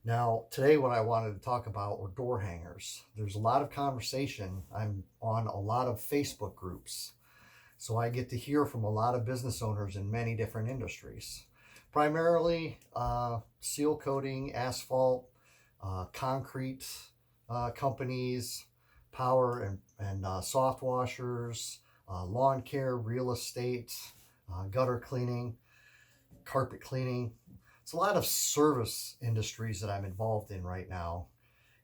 Now, today, what I wanted to talk about were door hangers. There's a lot of conversation. I'm on a lot of Facebook groups, so I get to hear from a lot of business owners in many different industries, primarily seal coating, asphalt, concrete companies, power and soft washers, lawn care, real estate, gutter cleaning, carpet cleaning. It's a lot of service industries that I'm involved in right now.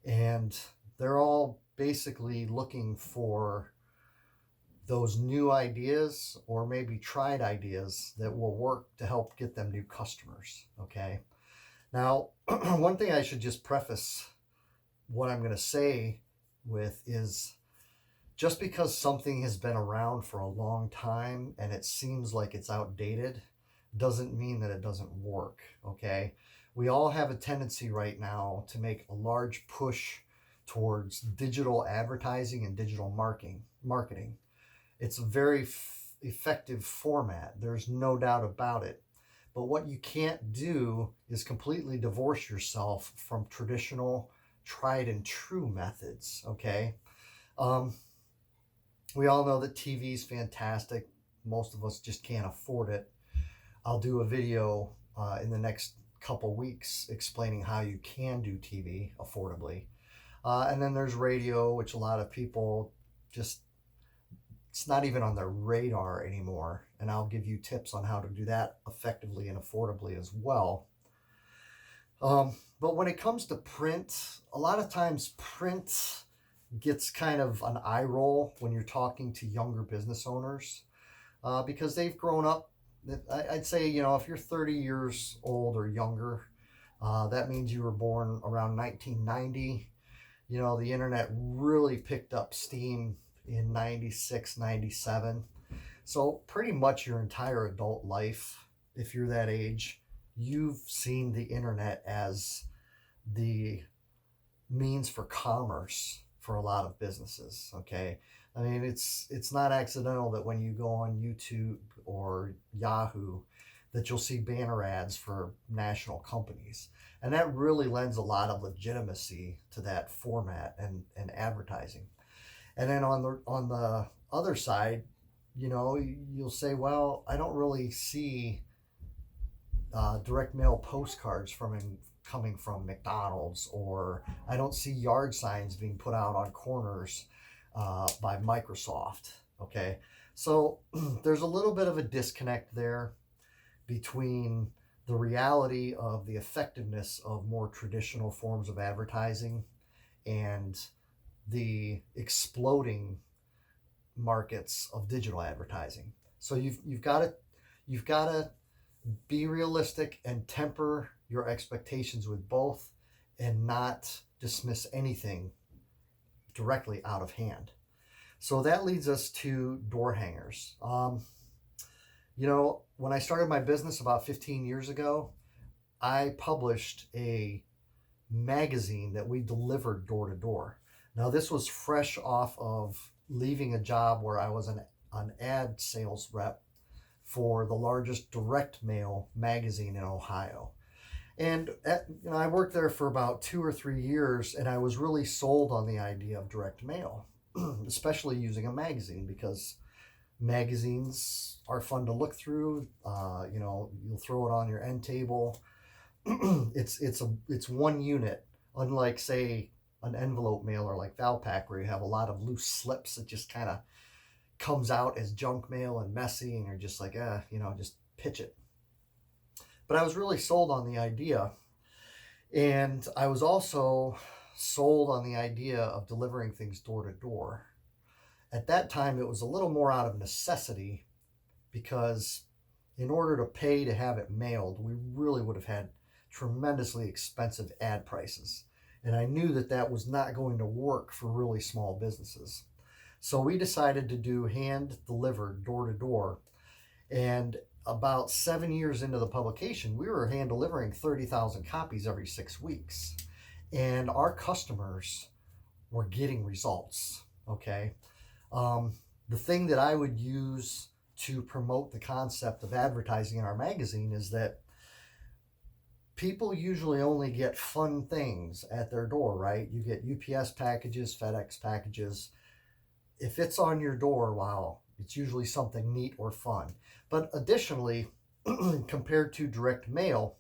And they're all basically looking for those new ideas or maybe tried ideas that will work to help get them new customers. Okay. Now, one thing I should just preface what I'm going to say with is just because something has been around for a long time and it seems like it's outdated doesn't mean that it doesn't work. Okay. We all have a tendency right now to make a large push towards digital advertising and digital marketing. It's a very effective format. There's no doubt about it. But what you can't do is completely divorce yourself from traditional, tried and true methods. Okay. Um, we all know that TV is fantastic. Most of us just can't afford it. I'll do a video in the next couple weeks explaining how you can do TV affordably. And then there's radio, which a lot of people just, it's not even on their radar anymore. And I'll give you tips on how to do that effectively and affordably as well. But when it comes to print, a lot of times print gets kind of an eye roll when you're talking to younger business owners because they've grown up. I'd say, if you're 30 years old or younger, that means you were born around 1990. The internet really picked up steam in 96, 97. So pretty much your entire adult life, if you're that age, you've seen the internet as the means for commerce for a lot of businesses. Okay. I mean, it's not accidental that when you go on YouTube or Yahoo, that you'll see banner ads for national companies. And that really lends a lot of legitimacy to that format and advertising. And then on the other side, you'll say, well, I don't really see direct mail postcards coming from McDonald's, or I don't see yard signs being put out on corners by Microsoft. Okay, so there's a little bit of a disconnect there between the reality of the effectiveness of more traditional forms of advertising and the exploding markets of digital advertising. So you've got to be realistic and temper your expectations with both and not dismiss anything directly out of hand. So that leads us to door hangers. When I started my business about 15 years ago, I published a magazine that we delivered door to door. Now, this was fresh off of leaving a job where I was an ad sales rep for the largest direct mail magazine in Ohio. And I worked there for about 2 or 3 years, and I was really sold on the idea of direct mail, especially using a magazine, because magazines are fun to look through. You'll throw it on your end table. It's one unit, unlike, say, an envelope mailer like Valpak, where you have a lot of loose slips that just kind of comes out as junk mail and messy, and you're just like, just pitch it. But I was really sold on the idea, and I was also sold on the idea of delivering things door to door. At that time, it was a little more out of necessity, because in order to pay to have it mailed, we really would have had tremendously expensive ad prices. And I knew that that was not going to work for really small businesses. So we decided to do hand delivered door to door. And about 7 years into the publication, we were hand delivering 30,000 copies every 6 weeks. And our customers were getting results. Okay. The thing that I would use to promote the concept of advertising in our magazine is that people usually only get fun things at their door, right? You get UPS packages, FedEx packages. If it's on your door, wow, it's usually something neat or fun. But additionally, compared to direct mail,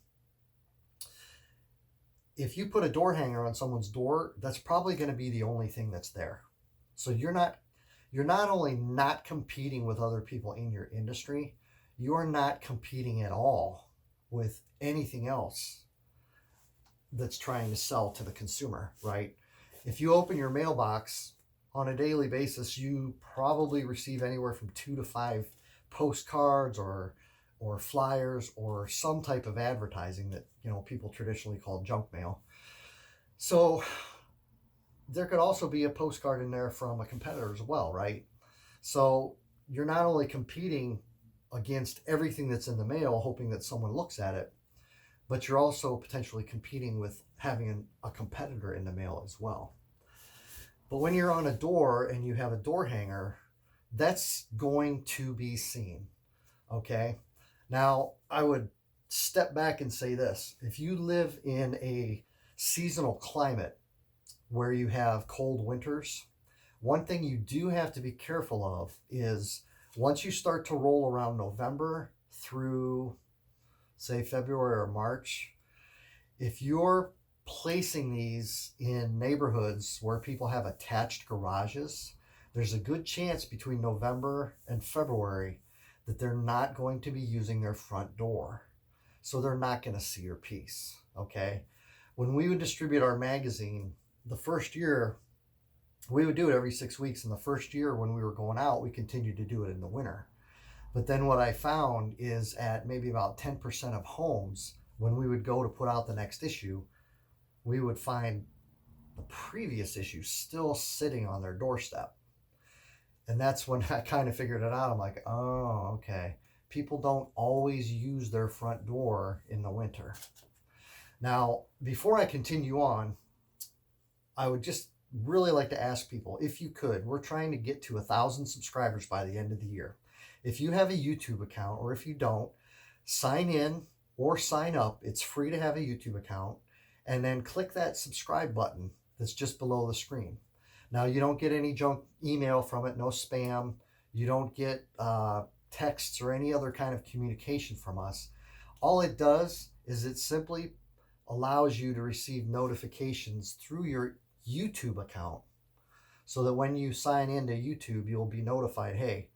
if you put a door hanger on someone's door, that's probably going to be the only thing that's there. So you're not only not competing with other people in your industry, you are not competing at all with anything else that's trying to sell to the consumer, right? If you open your mailbox on a daily basis, you probably receive anywhere from 2 to 5 postcards or flyers or some type of advertising that, you know, people traditionally call junk mail. So there could also be a postcard in there from a competitor as well, right? So you're not only competing against everything that's in the mail, hoping that someone looks at it, but you're also potentially competing with having a competitor in the mail as well. But when you're on a door and you have a door hanger, that's going to be seen, okay? Now, I would step back and say this. If you live in a seasonal climate where you have cold winters, one thing you do have to be careful of is once you start to roll around November through, say, February or March, if you're placing these in neighborhoods where people have attached garages, there's a good chance between November and February that they're not going to be using their front door. So they're not going to see your piece, okay? When we would distribute our magazine, the first year, we would do it every 6 weeks. And the first year when we were going out, we continued to do it in the winter. But then what I found is at maybe about 10% of homes, when we would go to put out the next issue, we would find the previous issue still sitting on their doorstep. And that's when I kind of figured it out. I'm like, oh, okay. People don't always use their front door in the winter. Now, before I continue on, I would just really like to ask people, if you could, we're trying to get to 1,000 subscribers by the end of the year. If you have a YouTube account, or if you don't, sign in or sign up. It's free to have a YouTube account. And then click that subscribe button that's just below the screen. Now, you don't get any junk email from it, no spam. You don't get texts or any other kind of communication from us. All it does is it simply allows you to receive notifications through your YouTube account, so that when you sign into YouTube, you'll be notified, hey,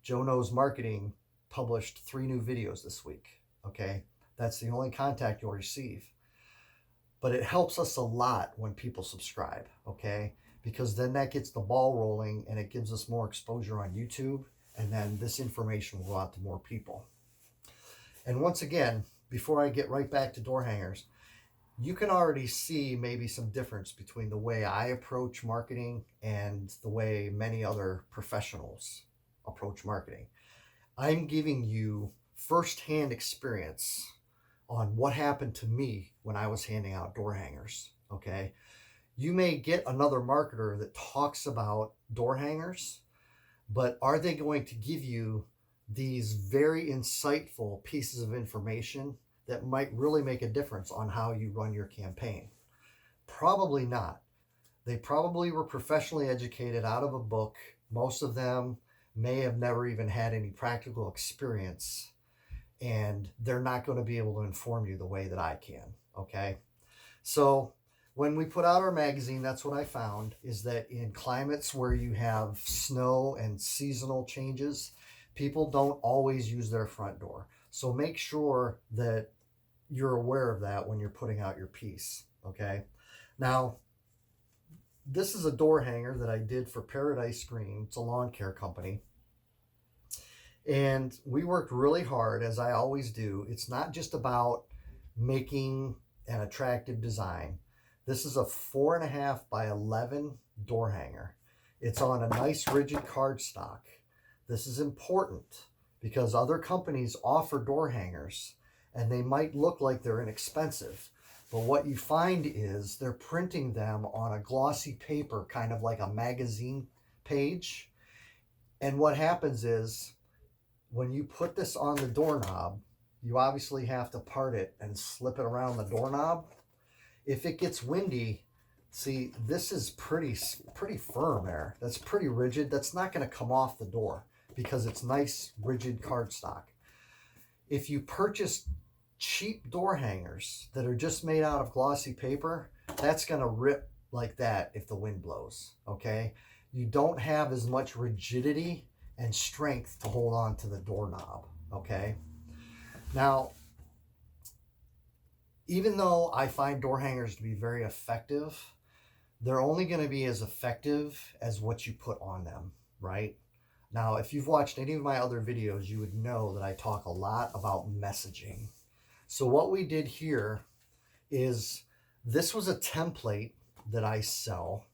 Joe Knows Marketing published 3 new videos this week, okay? That's the only contact you'll receive. But it helps us a lot when people subscribe, okay? Because then that gets the ball rolling and it gives us more exposure on YouTube, and then this information will go out to more people. And once again, before I get right back to door hangers, you can already see maybe some difference between the way I approach marketing and the way many other professionals approach marketing. I'm giving you firsthand experience on what happened to me when I was handing out door hangers, okay? You may get another marketer that talks about door hangers, but are they going to give you these very insightful pieces of information that might really make a difference on how you run your campaign? Probably not. They probably were professionally educated out of a book. Most of them may have never even had any practical experience, and they're not going to be able to inform you the way that I can, okay? So when we put out our magazine, that's what I found, is that in climates where you have snow and seasonal changes, people don't always use their front door. So make sure that you're aware of that when you're putting out your piece, okay? Now, this is a door hanger that I did for Paradise Green. It's a lawn care company. And we worked really hard, as I always do. It's not just about making an attractive design. This is a 4.5 by 11 door hanger. It's on a nice rigid cardstock. This is important because other companies offer door hangers and they might look like they're inexpensive. But what you find is they're printing them on a glossy paper, kind of like a magazine page. And what happens is when you put this on the doorknob, you obviously have to part it and slip it around the doorknob. If it gets windy, see, this is pretty firm there. That's pretty rigid. That's not going to come off the door because it's nice, rigid cardstock. If you purchase cheap door hangers that are just made out of glossy paper, that's going to rip like that if the wind blows, okay? You don't have as much rigidity and strength to hold on to the doorknob, okay? Now, even though I find door hangers to be very effective, they're only going to be as effective as what you put on them, right? Now, if you've watched any of my other videos, you would know that I talk a lot about messaging. So what we did here is, this was a template that I sell.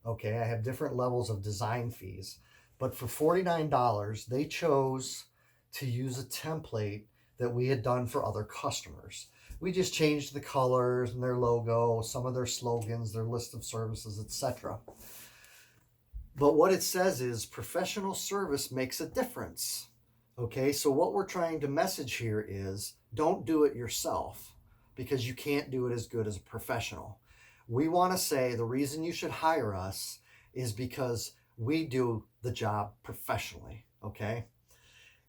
Okay, I have different levels of design fees, but for $49, they chose to use a template that we had done for other customers. We just changed the colors and their logo, some of their slogans, their list of services, etc. But what it says is professional service makes a difference. Okay, so what we're trying to message here is, don't do it yourself because you can't do it as good as a professional. We want to say the reason you should hire us is because we do the job professionally, okay?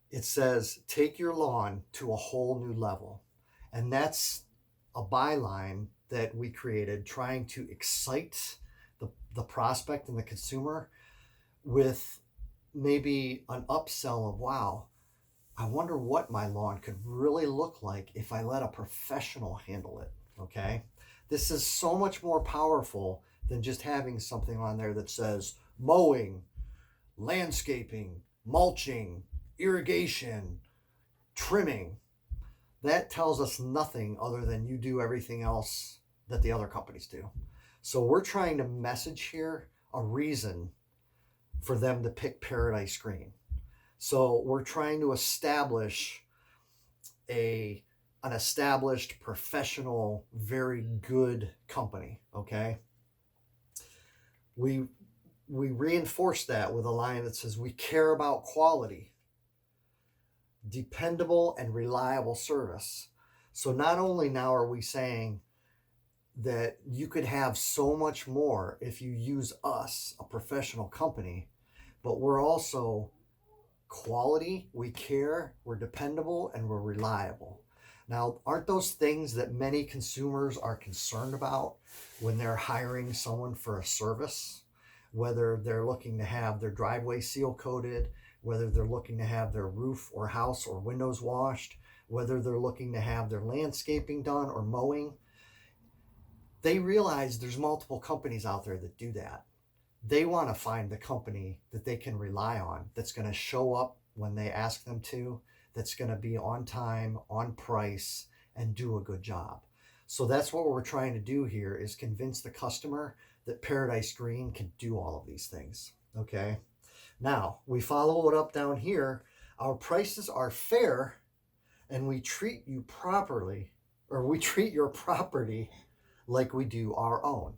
It says, take your lawn to a whole new level. And that's a byline that we created trying to excite the prospect and the consumer with maybe an upsell of, wow, I wonder what my lawn could really look like if I let a professional handle it, okay? This is so much more powerful than just having something on there that says mowing, landscaping, mulching, irrigation, trimming. That tells us nothing other than you do everything else that the other companies do. So we're trying to message here a reason for them to pick Paradise Green. So we're trying to establish an established, professional, very good company, okay? We reinforce that with a line that says, we care about quality, dependable and reliable service. So not only now are we saying that you could have so much more if you use us, a professional company, but we're also quality, we care, we're dependable, and we're reliable. Now, aren't those things that many consumers are concerned about when they're hiring someone for a service? Whether they're looking to have their driveway seal coated, whether they're looking to have their roof or house or windows washed, whether they're looking to have their landscaping done or mowing. They realize there's multiple companies out there that do that. They want to find the company that they can rely on, that's going to show up when they ask them to, that's going to be on time, on price, and do a good job. So that's what we're trying to do here, is convince the customer that Paradise Green can do all of these things. Okay. Now we follow it up down here. Our prices are fair, and we treat you properly, or we treat your property like we do our own.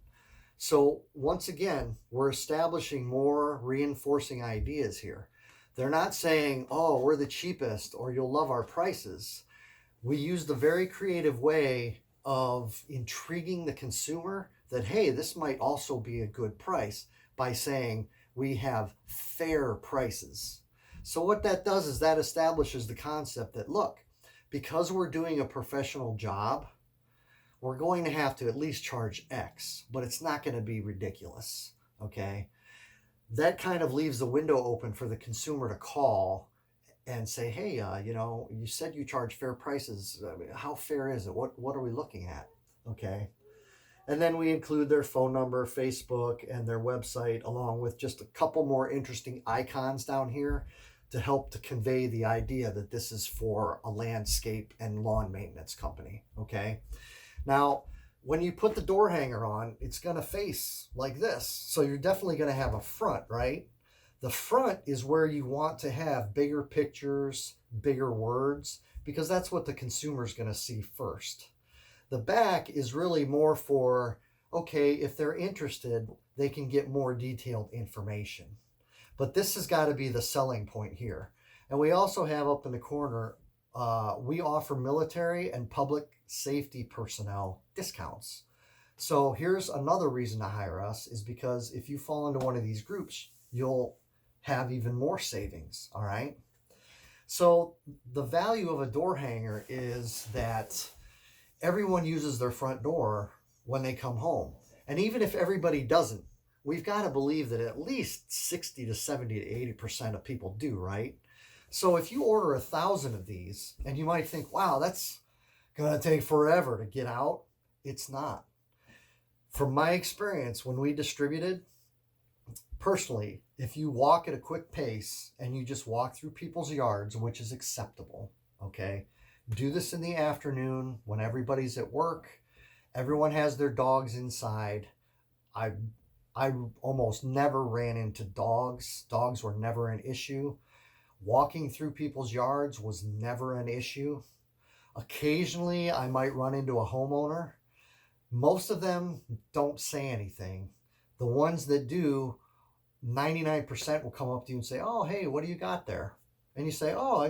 So once again, we're establishing more reinforcing ideas here. They're not saying, oh, we're the cheapest or you'll love our prices. We use the very creative way of intriguing the consumer that, hey, this might also be a good price, by saying we have fair prices. So what that does is that establishes the concept that, look, because we're doing a professional job, we're going to have to at least charge X, but it's not going to be ridiculous, okay? That kind of leaves the window open for the consumer to call and say, hey, you said you charge fair prices. I mean, how fair is it? What are we looking at, okay? And then we include their phone number, Facebook, and their website, along with just a couple more interesting icons down here to help to convey the idea that this is for a landscape and lawn maintenance company, okay? Now, when you put the door hanger on, it's going to face like this. So you're definitely going to have a front, right? The front is where you want to have bigger pictures, bigger words, because that's what the consumer is going to see first. The back is really more for, okay, if they're interested, they can get more detailed information. But this has got to be the selling point here. And we also have up in the corner we offer military and public safety personnel discounts. So here's another reason to hire us is because if you fall into one of these groups, you'll have even more savings. All right. So the value of a door hanger is that everyone uses their front door when they come home. And even if everybody doesn't, we've got to believe that at least 60 to 70 to 80% of people do, right? So if you order 1,000 of these, and you might think, wow, that's going to take forever to get out. It's not. From my experience, when we distributed, personally, if you walk at a quick pace and you just walk through people's yards, which is acceptable, okay? Do this in the afternoon when everybody's at work. Everyone has their dogs inside. I almost never ran into dogs. Dogs were never an issue. Walking through people's yards was never an issue. Occasionally, I might run into a homeowner. Most of them don't say anything. The ones that do, 99% will come up to you and say, oh, hey, what do you got there? And you say, oh,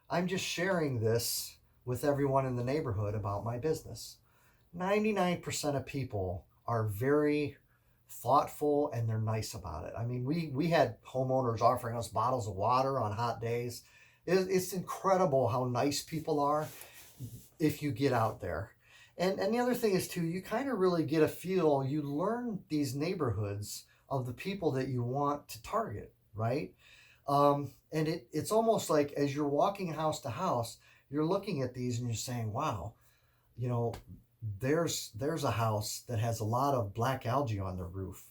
I'm just sharing this with everyone in the neighborhood about my business. 99% of people are very thoughtful and they're nice about it. I mean, we had homeowners offering us bottles of water on hot days. It's incredible how nice people are if you get out there. And the other thing is too, you kind of really get a feel, you learn these neighborhoods of the people that you want to target, right? And it's almost like as you're walking house to house, you're looking at these and you're saying, wow, there's a house that has a lot of black algae on their roof.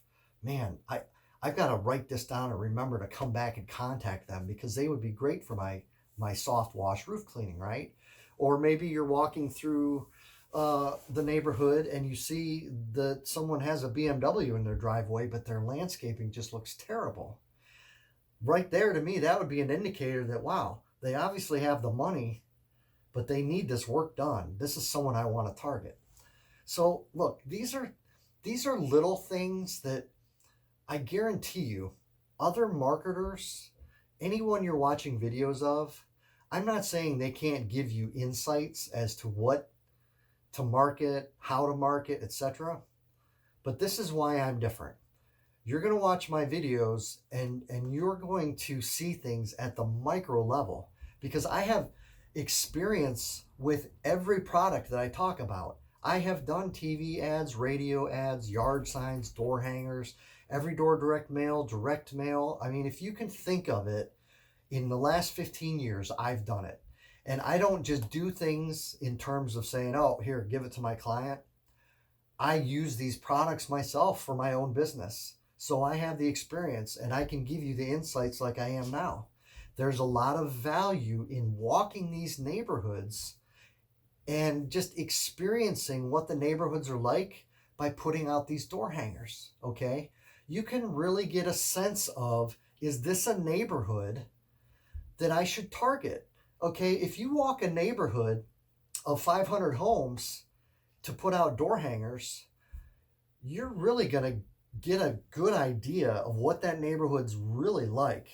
Man, I've got to write this down and remember to come back and contact them because they would be great for my soft wash roof cleaning, right? Or maybe you're walking through the neighborhood and you see that someone has a BMW in their driveway, but their landscaping just looks terrible. Right there, to me, that would be an indicator that, wow, they obviously have the money, but they need this work done. This is someone I want to target. So look, these are little things that I guarantee you, other marketers, anyone you're watching videos of, I'm not saying they can't give you insights as to what to market, how to market, etc. But this is why I'm different. You're going to watch my videos and you're going to see things at the micro level because I have experience with every product that I talk about. I have done TV ads, radio ads, yard signs, door hangers, every door direct mail. I mean, if you can think of it, in the last 15 years, I've done it. And I don't just do things in terms of saying, oh, here, give it to my client. I use these products myself for my own business. So I have the experience and I can give you the insights like I am now. There's a lot of value in walking these neighborhoods and just experiencing what the neighborhoods are like by putting out these door hangers, okay? You can really get a sense of, is this a neighborhood that I should target? Okay, if you walk a neighborhood of 500 homes to put out door hangers, you're really going to get a good idea of what that neighborhood's really like.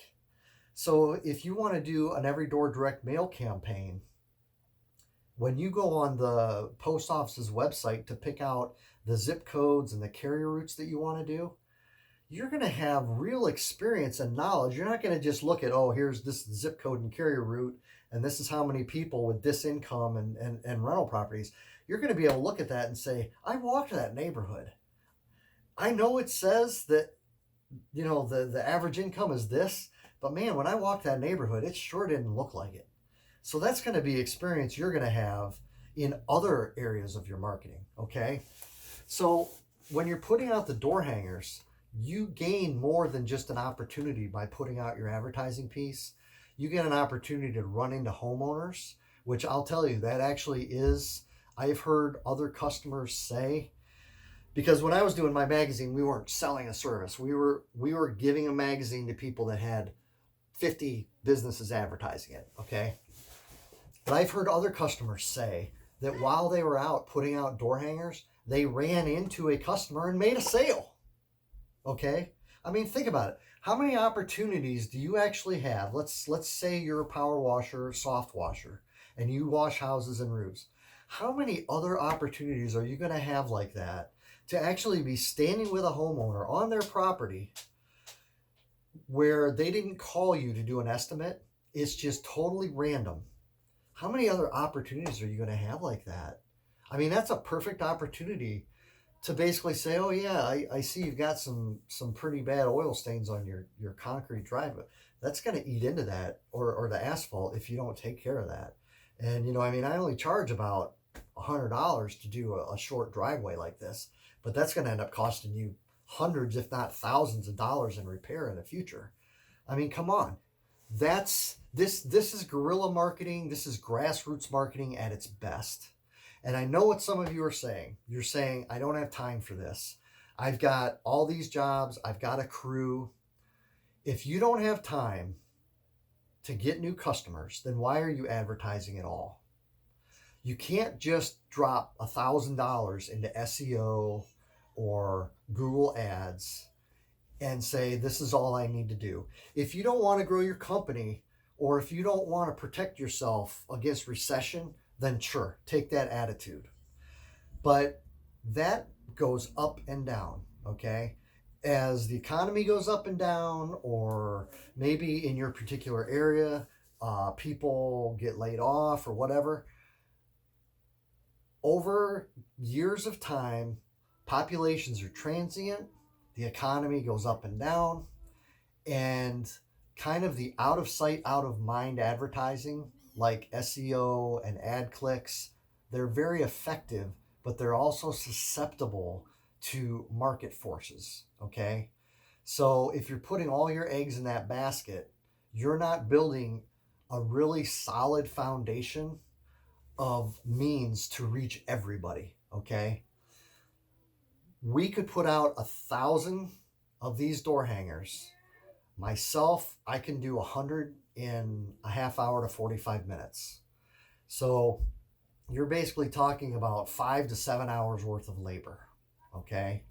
So if you want to do an every door direct mail campaign, when you go on the post office's website to pick out the zip codes and the carrier routes that you want to do, you're going to have real experience and knowledge. You're not going to just look at, oh, here's this zip code and carrier route, and this is how many people with this income and rental properties. You're going to be able to look at that and say, I walked that neighborhood. I know it says that, the average income is this, but man, when I walked that neighborhood, it sure didn't look like it. So that's going to be experience you're going to have in other areas of your marketing, okay? So when you're putting out the door hangers, you gain more than just an opportunity by putting out your advertising piece. You get an opportunity to run into homeowners, which I'll tell you, that actually is, I've heard other customers say, because when I was doing my magazine, we weren't selling a service. We were giving a magazine to people that had 50 businesses advertising it, okay? But I've heard other customers say that while they were out putting out door hangers, they ran into a customer and made a sale, okay? I mean, think about it. How many opportunities do you actually have? Let's say you're a power washer, soft washer, and you wash houses and roofs. How many other opportunities are you going to have like that to actually be standing with a homeowner on their property where they didn't call you to do an estimate? It's just totally random. How many other opportunities are you going to have like that? I mean, that's a perfect opportunity to basically say, oh yeah, I see you've got some pretty bad oil stains on your concrete driveway. That's going to eat into that, or the asphalt, if you don't take care of that. And I mean, I only charge about $100 to do a short driveway like this, but that's going to end up costing you hundreds, if not thousands of dollars in repair in the future. I mean, come on. This is guerrilla marketing. This is grassroots marketing at its best. And I know what some of you are saying. You're saying, I don't have time for this. I've got all these jobs. I've got a crew. If you don't have time to get new customers, then why are you advertising at all? You can't just drop $1,000 into SEO or Google Ads and say, this is all I need to do. If you don't want to grow your company, or if you don't want to protect yourself against recession, then sure, take that attitude. But that goes up and down, okay? As the economy goes up and down, or maybe in your particular area, people get laid off or whatever, over years of time, populations are transient, the economy goes up and down, and kind of the out of sight, out of mind advertising like SEO and ad clicks, they're very effective, but they're also susceptible to market forces, okay? So if you're putting all your eggs in that basket, you're not building a really solid foundation of means to reach everybody, okay? We could put out 1,000 of these door hangers. Myself, I can do 100 in a half hour to 45 minutes. So you're basically talking about 5 to 7 hours worth of labor, okay?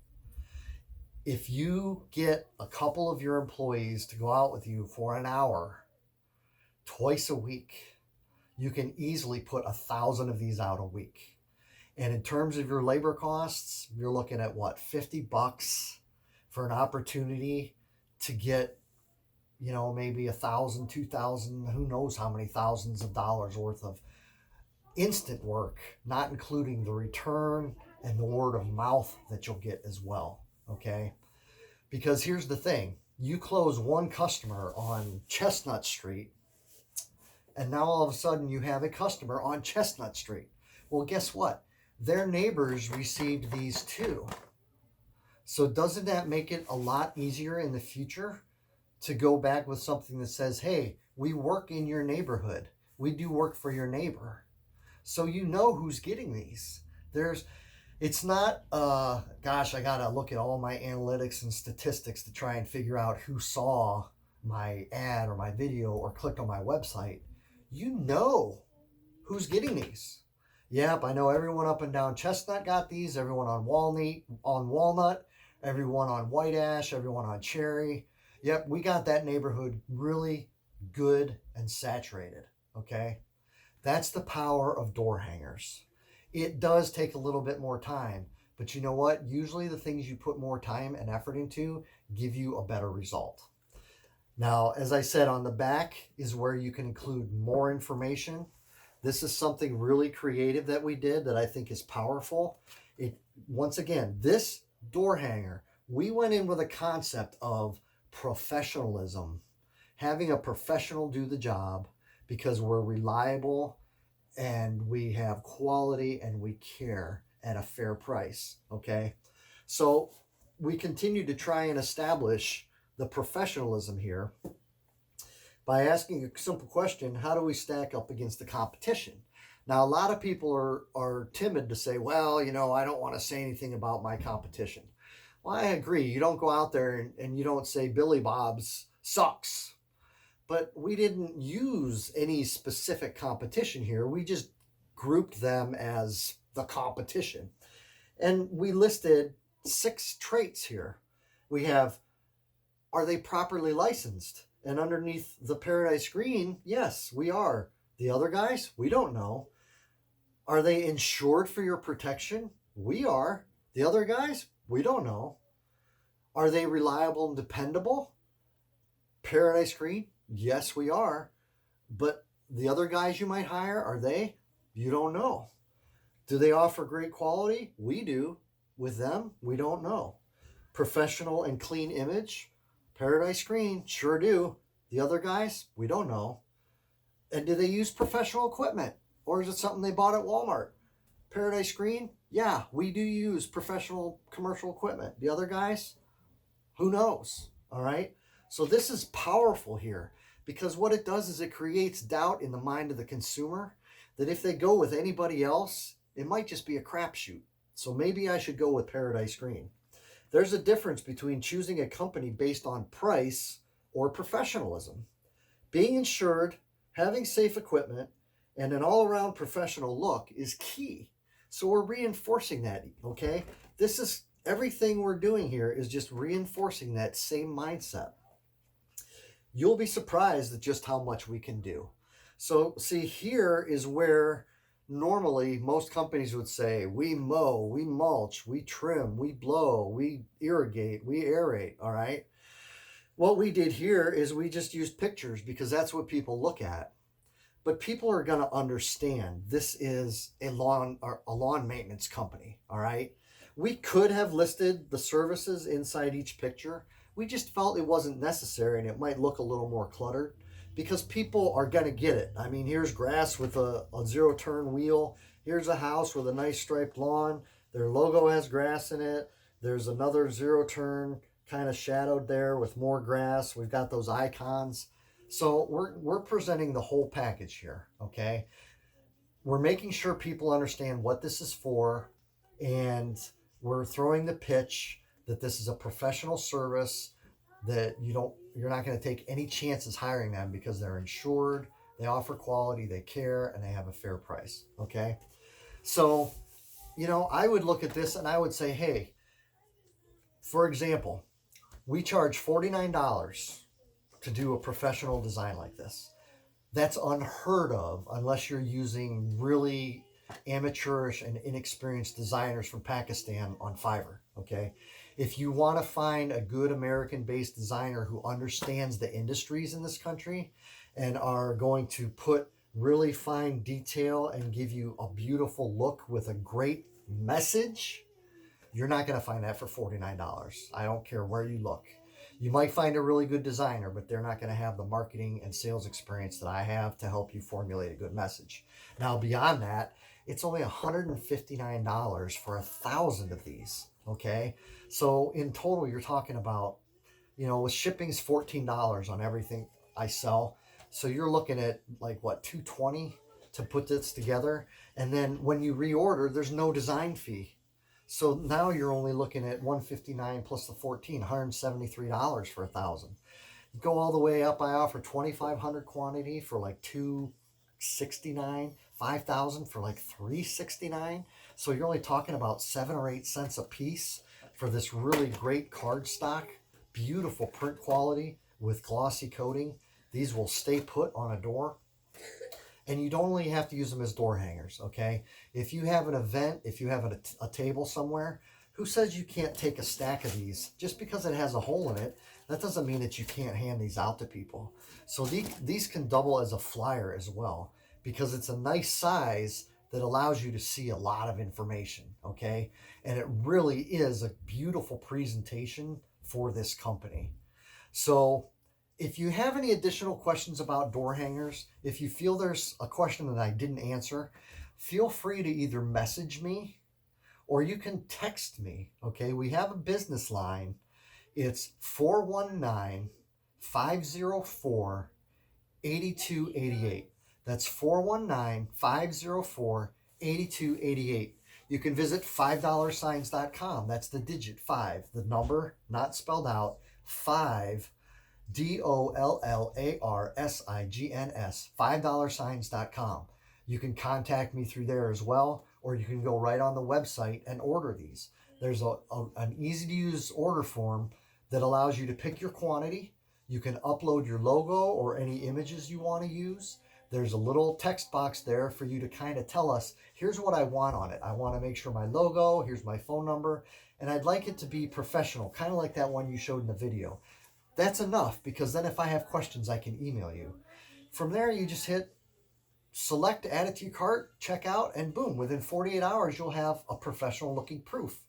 If you get a couple of your employees to go out with you for an hour, twice a week, you can easily put 1,000 of these out a week. And in terms of your labor costs, you're looking at what, $50 for an opportunity to get, maybe 1,000, 2,000, who knows how many thousands of dollars worth of instant work, not including the return and the word of mouth that you'll get as well, okay? Because here's the thing, you close one customer on Chestnut Street, and now all of a sudden you have a customer on Chestnut Street. Well, guess what? Their neighbors received these too. So doesn't that make it a lot easier in the future to go back with something that says, hey, we work in your neighborhood. We do work for your neighbor. So you know who's getting these. It's not, gosh, I got to look at all my analytics and statistics to try and figure out who saw my ad or my video or clicked on my website. You know who's getting these. Yep, I know everyone up and down Chestnut got these, everyone on Walnut, everyone on White Ash, everyone on Cherry. Yep, we got that neighborhood really good and saturated, okay? That's the power of door hangers. It does take a little bit more time, but you know what? Usually the things you put more time and effort into give you a better result. Now, as I said, on the back is where you can include more information. This is something really creative that we did that I think is powerful. Once again, this door hanger, we went in with a concept of professionalism, having a professional do the job, because we're reliable and we have quality and we care at a fair price, okay? So we continue to try and establish the professionalism here by asking a simple question: how do we stack up against the competition? Now, a lot of people are timid to say, well, I don't want to say anything about my competition. Well, I agree. You don't go out there and you don't say Billy Bob's sucks. But we didn't use any specific competition here. We just grouped them as the competition. And we listed 6 traits here. We have Are they properly licensed? And underneath the Paradise screen, yes, we are. The other guys, we don't know. Are they insured for your protection? We are. The other guys, we don't know. Are they reliable and dependable? Paradise screen, yes, we are. But the other guys you might hire, are they? You don't know. Do they offer great quality? We do. With them, we don't know. Professional and clean image? Paradise Screen, sure do. The other guys, we don't know. And do they use professional equipment? Or is it something they bought at Walmart? Paradise Screen, yeah, we do use professional commercial equipment. The other guys, who knows? All right? So this is powerful here because what it does is it creates doubt in the mind of the consumer that if they go with anybody else, it might just be a crapshoot. So maybe I should go with Paradise Screen. There's a difference between choosing a company based on price or professionalism. Being insured, having safe equipment, and an all-around professional look is key. So we're reinforcing that, okay? This is everything we're doing here is just reinforcing that same mindset. You'll be surprised at just how much we can do. So see, here is where normally most companies would say, we mow, we mulch, we trim, we blow, we irrigate, we aerate, all right? What we did here is we just used pictures because that's what people look at. But people are going to understand this is a lawn maintenance company, all right? We could have listed the services inside each picture. We just felt it wasn't necessary and it might look a little more cluttered because people are going to get it. I mean, here's grass with a zero-turn wheel. Here's a house with a nice striped lawn. Their logo has grass in it. There's another zero-turn kind of shadowed there with more grass. We've got those icons. So we're presenting the whole package here, okay? We're making sure people understand what this is for, and we're throwing the pitch that this is a professional service, that you're not going to take any chances hiring them because they're insured, they offer quality, they care, and they have a fair price, okay? So, I would look at this and I would say, hey, for example, we charge $49 to do a professional design like this. That's unheard of unless you're using really amateurish and inexperienced designers from Pakistan on Fiverr, okay? If you want to find a good American-based designer who understands the industries in this country and are going to put really fine detail and give you a beautiful look with a great message, you're not going to find that for $49. I don't care where you look. You might find a really good designer, but they're not going to have the marketing and sales experience that I have to help you formulate a good message. Now, beyond that, it's only $159 for 1,000 of these, okay? So in total, you're talking about, with shipping's $14 on everything I sell. So you're looking at like what, $220 to put this together. And then when you reorder, there's no design fee. So now you're only looking at $159 plus the $14, $173 for 1,000. You go all the way up, I offer 2,500 quantity for like $269, 5,000 for like $369. So you're only talking about 7 or 8 cents a piece for this really great cardstock, beautiful print quality with glossy coating. These will stay put on a door. And you don't only have to use them as door hangers, okay? If you have an event, if you have a table somewhere, who says you can't take a stack of these? Just because it has a hole in it, that doesn't mean that you can't hand these out to people. So these can double as a flyer as well because it's a nice size that allows you to see a lot of information, okay? And it really is a beautiful presentation for this company. So if you have any additional questions about door hangers, if you feel there's a question that I didn't answer, feel free to either message me or you can text me, okay? We have a business line. It's 419-504-8288. That's 419-504-8288. You can visit $5signs.com. That's the digit 5, the number, not spelled out, 5, DOLLARSIGNS, $5signs.com. You can contact me through there as well, or you can go right on the website and order these. There's an easy to use order form that allows you to pick your quantity. You can upload your logo or any images you want to use. There's a little text box there for you to kind of tell us, here's what I want on it. I want to make sure my logo, here's my phone number, and I'd like it to be professional, kind of like that one you showed in the video. That's enough, because then if I have questions, I can email you. From there, you just hit select, add it to your cart, check out, and boom, within 48 hours, you'll have a professional looking proof.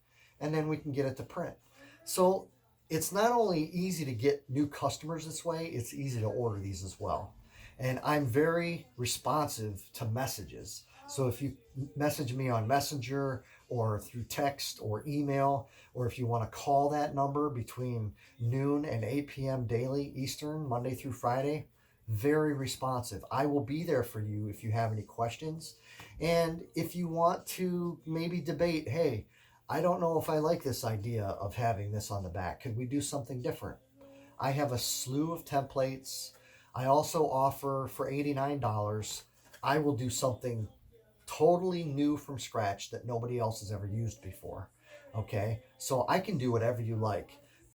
And then we can get it to print. So it's not only easy to get new customers this way, it's easy to order these as well. And I'm very responsive to messages. So if you message me on Messenger or through text or email, or if you want to call that number between noon and 8 p.m. daily Eastern, Monday through Friday, very responsive. I will be there for you if you have any questions. And if you want to maybe debate, hey, I don't know if I like this idea of having this on the back. Could we do something different? I have a slew of templates. I also offer for $89, I will do something totally new from scratch that nobody else has ever used before. Okay, so I can do whatever you like.